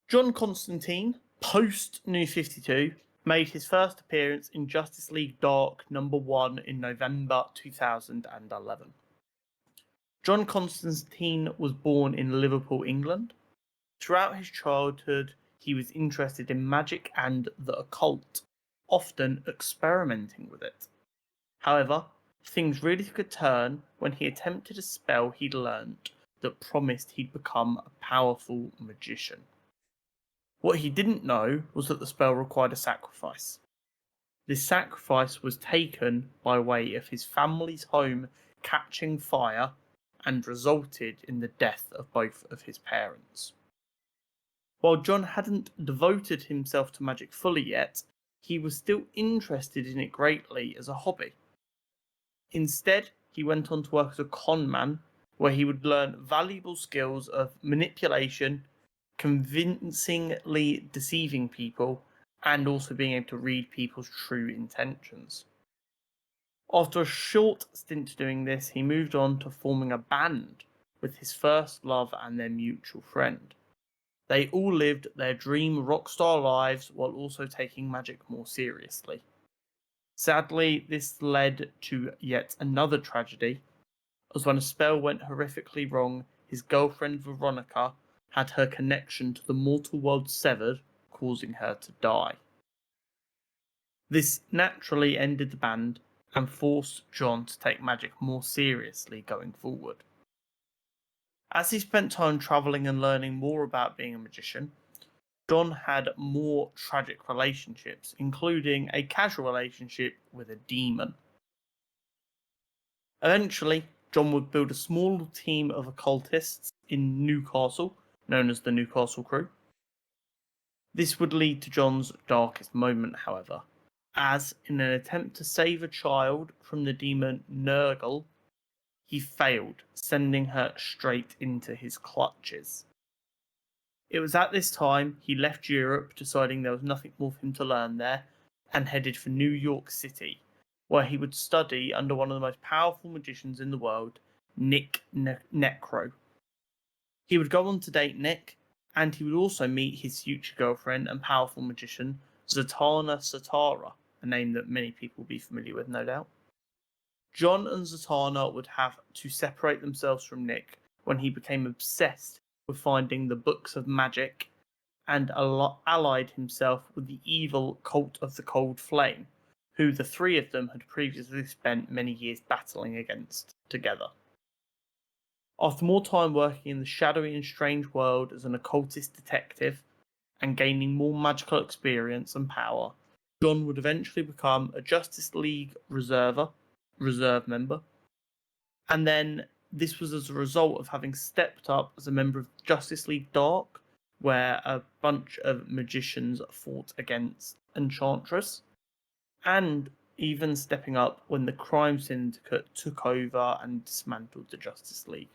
John Constantine, post New 52, made his first appearance in Justice League Dark #1 in November 2011. John Constantine was born in Liverpool, England. Throughout his childhood, he was interested in magic and the occult, often experimenting with it. However, things really took a turn when he attempted a spell he'd learnt that promised he'd become a powerful magician. What he didn't know was that the spell required a sacrifice. This sacrifice was taken by way of his family's home catching fire and resulted in the death of both of his parents. While John hadn't devoted himself to magic fully yet, he was still interested in it greatly as a hobby. Instead, he went on to work as a con man, where he would learn valuable skills of manipulation, convincingly deceiving people, and also being able to read people's true intentions. After a short stint doing this, he moved on to forming a band with his first love and their mutual friend. They all lived their dream rock star lives while also taking magic more seriously. Sadly, this led to yet another tragedy, as when a spell went horrifically wrong, his girlfriend Veronica had her connection to the mortal world severed, causing her to die. This naturally ended the band and forced John to take magic more seriously going forward. As he spent time travelling and learning more about being a magician, John had more tragic relationships, including a casual relationship with a demon. Eventually, John would build a small team of occultists in Newcastle, known as the Newcastle Crew. This would lead to John's darkest moment, however, as, in an attempt to save a child from the demon Nurgle, he failed, sending her straight into his clutches. It was at this time he left Europe, deciding there was nothing more for him to learn there, and headed for New York City, where he would study under one of the most powerful magicians in the world, Nick Necro. He would go on to date Nick, and he would also meet his future girlfriend and powerful magician, Zatanna Satara, a name that many people will be familiar with, no doubt. John and Zatanna would have to separate themselves from Nick when he became obsessed with finding the books of magic and allied himself with the evil cult of the Cold Flame, who the three of them had previously spent many years battling against together. After more time working in the shadowy and strange world as an occultist detective and gaining more magical experience and power, John would eventually become a Justice League reserve member, and then this was as a result of having stepped up as a member of Justice League Dark, where a bunch of magicians fought against Enchantress, and even stepping up when the Crime Syndicate took over and dismantled the Justice League.